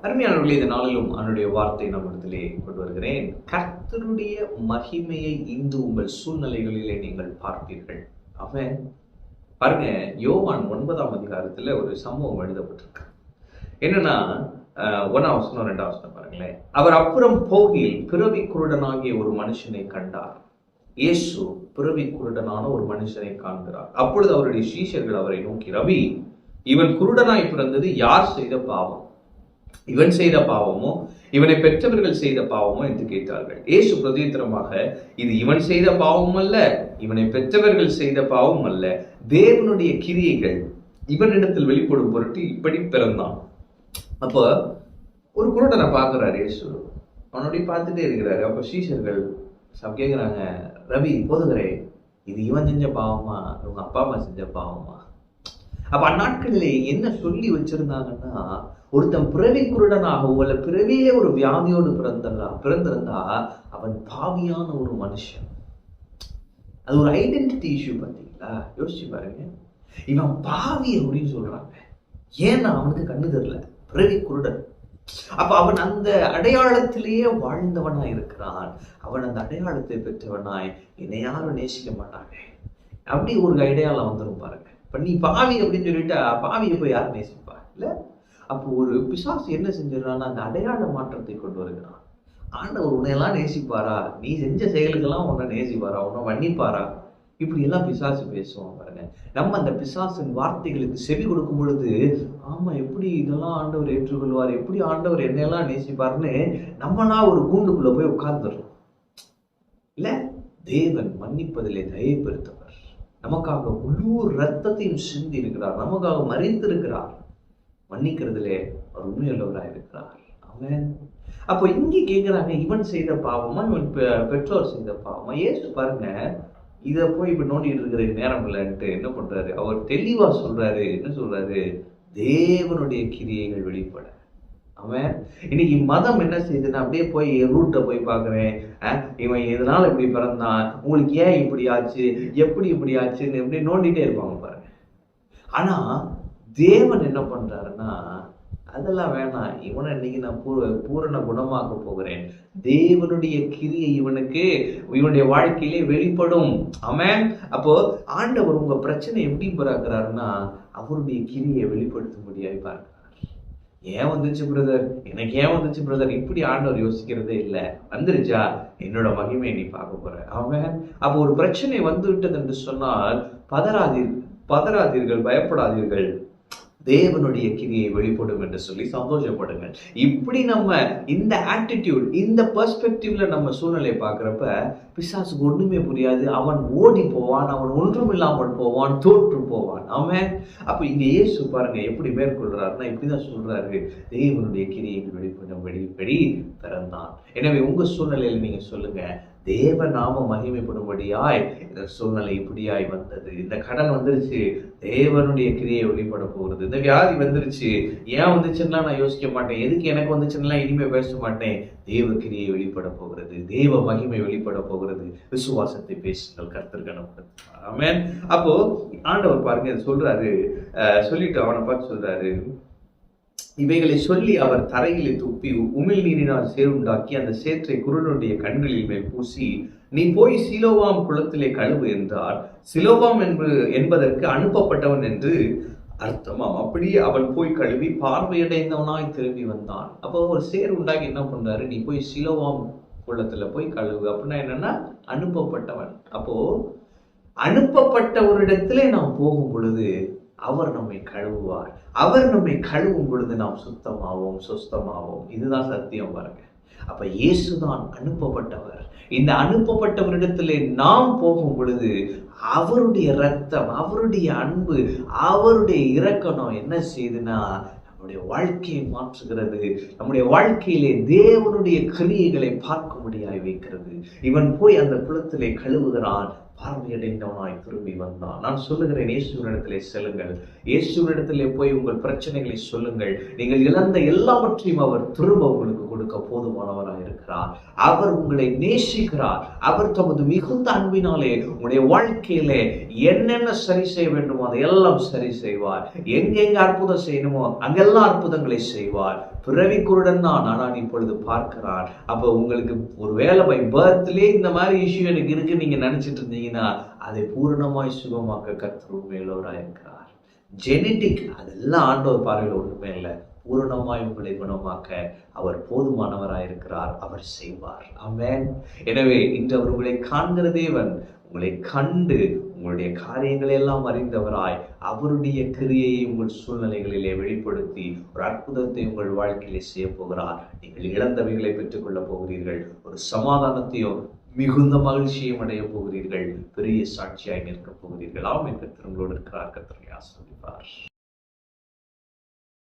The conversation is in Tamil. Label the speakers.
Speaker 1: அருமையானவர்களே, இந்த நாளிலும் அவனுடைய வார்த்தை நம்மிடத்திலே கொண்டு வருகிறேன். கர்த்தருடைய மகிமையை இன்று உங்கள் சூழ்நிலைகளிலே நீங்கள் பார்ப்பீர்கள். அவன் பாருங்க, யோவான் 9ஆம் அதிகாரத்துல ஒரு சம்பவம் எழுதப்பட்டிருக்கு. என்னன்னா 1ஆம் வசனம் 2ஆம் வசனம் பாருங்களேன். அவர் அப்புறம் போகில் பிறவி குருடனாகிய ஒரு மனுஷனை கண்டார். இயேசு பிறவி குருடனான ஒரு மனுஷனை காண்கிறார். அப்பொழுது அவருடைய சீஷர்கள் அவரை நோக்கி, ரவி, இவன் குருடனாய் பிறந்தது யார் செய்த பாவம்? இவன் செய்த பாவமோ இவனை பெற்றவர்கள் செய்த பாவமோ என்று கேட்டார்கள். இயேசு பிரதியுத்தரமாக, இது இவன் செய்த பாவம் அல்ல, இவனை பெற்றவர்கள் செய்த பாவம் அல்ல, தேவனுடைய கிரியைகள் இவனிடத்தில் வெளிப்படும் பொருட்டு இப்படி பிறந்தான். அப்போ ஒரு குருடனை பார்க்கிறார் இயேசு. அவனுடைய பார்த்துட்டே இருக்கிறாரு. அப்போ சீஷர்கள் கேட்குறாங்க, ரவி போதுகிறே, இது இவன் செஞ்ச பாவமா இவங்க அப்பா அம்மா செஞ்ச பாவமா? அப்ப அந்நாட்களிலே என்ன சொல்லி வச்சிருந்தாங்கன்னா, ஒருத்தன் பிறவி குருடனாகவோ அல்ல பிறவியே ஒரு வியாதியோடு பிறந்திருந்தா அவன் பாவியான ஒரு மனுஷன். அது ஒரு ஐடென்டிட்டி இஷ்யூ. பார்த்தீங்களா? யோசிச்சு பாருங்க. இவன் பாவி அப்படின்னு சொல்றாங்க. ஏன்னா அவனுக்கு கண்ணு தெரியல, பிறவி குருடன். அப்ப அவன் அந்த அடையாளத்திலேயே வாழ்ந்தவனாய் இருக்கிறான். அவன் அந்த அடையாளத்தை பெற்றவனாய் என்னை யாரும் நேசிக்க மாட்டாங்க அப்படி ஒரு அடையாளம் வந்துடும் பாருங்க. இப்ப நீ பாவி அப்படின்னு சொல்லிட்டா பாவியை போய் யாரும் நேசிப்பா இல்ல? அப்போ ஒரு பிசாசு என்ன செஞ்சிடறான், அந்த அடையாள மாற்றத்தை கொண்டு வருகிறான். ஆண்டவர் உன்னையெல்லாம் நேசிப்பாரா? நீ செஞ்ச செயலுக்கெல்லாம் உன்னை நேசிப்பாரா? உன்னை மன்னிப்பாரா? இப்படி எல்லாம் பிசாசு பேசுவான் பாருங்க. நம்ம அந்த பிசாசின் வார்த்தைகளுக்கு செவி கொடுக்கும் பொழுது, ஆமா, எப்படி இதெல்லாம் ஆண்டவர் ஏற்றுக்கொள்வார், எப்படி ஆண்டவர் என்னையெல்லாம் நேசிப்பாருன்னு நம்மளா ஒரு கூண்டுக்குள்ள போய் உட்கார்ந்துடுறோம் இல்ல? தேவன் மன்னிப்பதிலே தயை பெருத்தவர். நமக்காக முழு ரத்தத்தையும் சிந்தி இருக்கிறார், நமக்காக மறித்திருக்கிறார். மன்னிக்கிறதுலே அவர் உண்மையுள்ளவராக இருக்கிறார். அவன் அப்போ இங்கே கேட்கிறாங்க, இவன் செய்த பாவமா இவன் பெற்றோர் செய்த பாவமா? இயேசு பாருங்க, இதை போய் இப்ப நோண்டிட்டு இருக்கிற நேரம் இல்லைன்ட்டு என்ன பண்றாரு, அவர் தெளிவா சொல்றாரு. என்ன சொல்றாரு? தேவனுடைய கிரியைகள் வெளிப்பட. அவன் இன்னைக்கு மதம் என்ன செய்யுதுன்னா, அப்படியே போய் ரூட்டை போய் பார்க்குறேன், இவன் எதனால இப்படி பிறந்தான், உங்களுக்கு ஏன் இப்படி ஆச்சு, எப்படி இப்படி ஆச்சுன்னு எப்படி நோண்டிட்டே இருப்பாங்க பாருங்க. ஆனா தேவன் என்ன பண்றாருன்னா, அதெல்லாம் வேணாம், இவனை இன்னைக்கு நான் பூரண குணமாக்க போகிறேன். தேவனுடைய கிரியை இவனுக்கு இவனுடைய வாழ்க்கையிலே வெளிப்படும். ஆமென். அப்போ ஆண்டவர் உங்க பிரச்சனை எப்படி பார்க்கிறாருன்னா, அவருடைய கிரியை வெளிப்படுத்த முடியாது பார்க்கிறார். ஏன் வந்துச்சு பிரதர், எனக்கு ஏன் வந்துச்சு பிரதர், இப்படி ஆண்டவர் யோசிக்கிறதே இல்லை. வந்துருச்சா, என்னோட மகிமையை நீ பார்க்க போற. ஆமென். அப்போ ஒரு பிரச்சனை வந்து விட்டது என்று சொன்னால் பதறாதீர்கள், பயப்படாதீர்கள், தேவனுடைய கிரியை வெளிப்படும் என்று சொல்லி சந்தோஷப்படுங்கள். இப்படி நம்ம இந்த ஆட்டிடியூட், இந்த பெர்ஸ்பெக்டிவ்ல நம்ம சூழ்நிலை பார்க்கிறப்ப பிசாசுக்கு ஒண்ணுமே புரியாது. அவன் ஓடி போவான், அவன் ஒன்றும் இல்லாமல் போவான், தோற்று போவான். அவன் அப்ப இங்க இயேசு பாருங்க எப்படி மேற்கொள்றாருன்னா, இப்படிதான் சொல்றாரு, தேவனுடைய கிரியைகள் வெளிப்படும்படி பிறந்தான். எனவே உங்க சூழ்நிலையில நீங்க சொல்லுங்க, தேவ நாம மகிமைப்படும்படியாய் இந்த சூழ்நிலை இப்படியாய் வந்தது. இந்த கடன் வந்துருச்சு, தேவனுடைய கிரியை வெளிப்பட போகிறது. இந்த வியாதி வந்துருச்சு, ஏன் வந்துச்சுன்னா நான் யோசிக்க மாட்டேன், எதுக்கு எனக்கு வந்துச்சுன்னா இனிமே பேச மாட்டேன். தேவ கிரியை வெளிப்பட போகிறது, தேவ மகிமை வெளிப்பட போகிறது. விசுவாசத்தை பேசுங்கள், கர்த்தர் கனப்படுத்துவார். ஆமென். அப்போ ஆண்டவர் பாருங்க சொல்றாரு, சொல்லிட்டு அவனை பார்த்து சொல்றாரு, இவைகளை சொல்லி அவர் தரையிலே துப்பி உமிழ் நீரினால் சேருண்டாக்கி அந்த சேற்றை குருடனுடைய கண்களில் மேல் பூசி, நீ போய் சிலோவாம் குளத்திலே கழுவு என்றார். சிலோவாம் என்பதற்கு அனுப்பப்பட்டவன் என்று அர்த்தமாம். அப்படியே அவன் போய் கழுவி பார்வையடைந்தவனாய் திரும்பி வந்தான். அப்போ ஒரு சேர் உண்டாக்கி என்ன பண்றாரு, நீ போய் சிலோவாம் குளத்துல போய் கழுவு. அப்படின்னா என்னன்னா, அனுப்பப்பட்டவன். அப்போ அனுப்பப்பட்டவரிடத்திலே நாம் போகும் பொழுது அவர் நம்மை கழுவுவார். அவர் நம்மை கழுவும் பொழுது நாம் சுத்தமாவோம், சுஸ்தமாவோம். இதுதான் சத்தியம் பாருங்க. அப்ப இயேசுதான் அனுப்பப்பட்டவர். இந்த அனுப்பப்பட்டவரிடத்திலே நாம் போகும் பொழுது அவருடைய ரத்தம், அவருடைய அன்பு, அவருடைய இரக்கணம் என்ன செய்யுதுன்னா, நம்முடைய வாழ்க்கையை மாற்றுகிறது. நம்முடைய வாழ்க்கையிலே தேவனுடைய கிரியைகளை பார்க்க முடியாய் வைக்கிறது. இவன் போய் அந்த குளத்திலே கழுவுகிறான், பார்வையடைந்தவனாய் திரும்பி வந்தான். நான் சொல்லுகிறேன், இயேசுவினிடத்திலே செல்லுங்கள். இயேசுவினிடத்திலே போய் உங்கள் பிரச்சனைகளை சொல்லுங்கள். நீங்கள் இழந்த எல்லாவற்றையும் அவர் திரும்ப உங்களுக்கு கொடுக்க போதுமானவராக இருக்கிறார். அவர் உங்களை நேசிக்கிறார். அவர் தமது மிகுந்த அன்பினாலே உங்களுடைய வாழ்க்கையிலே என்னென்ன சரி செய்ய வேண்டுமோ அதையெல்லாம் சரி செய்வார். எங்கெங்க அற்புதம் செய்யணுமோ அங்கெல்லாம் அற்புதங்களை செய்வார். பிறவி குருடன் தான், ஆனால் இப்பொழுது பார்க்கிறார். அப்போ உங்களுக்கு ஒரு வேலை பை பர்த்லயே இந்த மாதிரி இஷ்யூ எனக்கு இருக்கு நீங்க நினைச்சிட்டு இருந்தீங்கன்னா அதை பூரணமாய் சுகமாக்க கர்த்தர் உண்மையுள்ளவராய் இருக்கிறார். ஜெனட்டிக் அதெல்லாம் ஆண்டவர் பார்வையில் ஒன்றுமே இல்லை. பூரணமாய் உங்களை குணமாக்க அவர் போதுமானவராயிருக்கிறார். அவர் செய்வார். ஆமென். எனவே இன்று அவர் உங்களை காண்கிற தேவன், உங்களை கண்டு உங்களுடைய காரியங்களை எல்லாம் அறிந்தவராய் அவருடைய கிரியையை உங்கள் சூழ்நிலைகளிலே வெளிப்படுத்தி ஒரு அற்புதத்தை உங்கள் வாழ்க்கையிலே செய்ய போகிறார். நீங்கள் இழந்தவைகளை பெற்றுக்கொள்ள போகிறீர்கள். ஒரு சமாதானத்தையும் மிகுந்த மகிழ்ச்சியும் அடைய போகிறீர்கள். பெரிய சாட்சியாய் நிற்க போகிறீர்கள். ஆமென். கர்த்தர் உங்களோடு இருக்கிறார். கர்த்தரை ஆசீர்வதிப்பார்.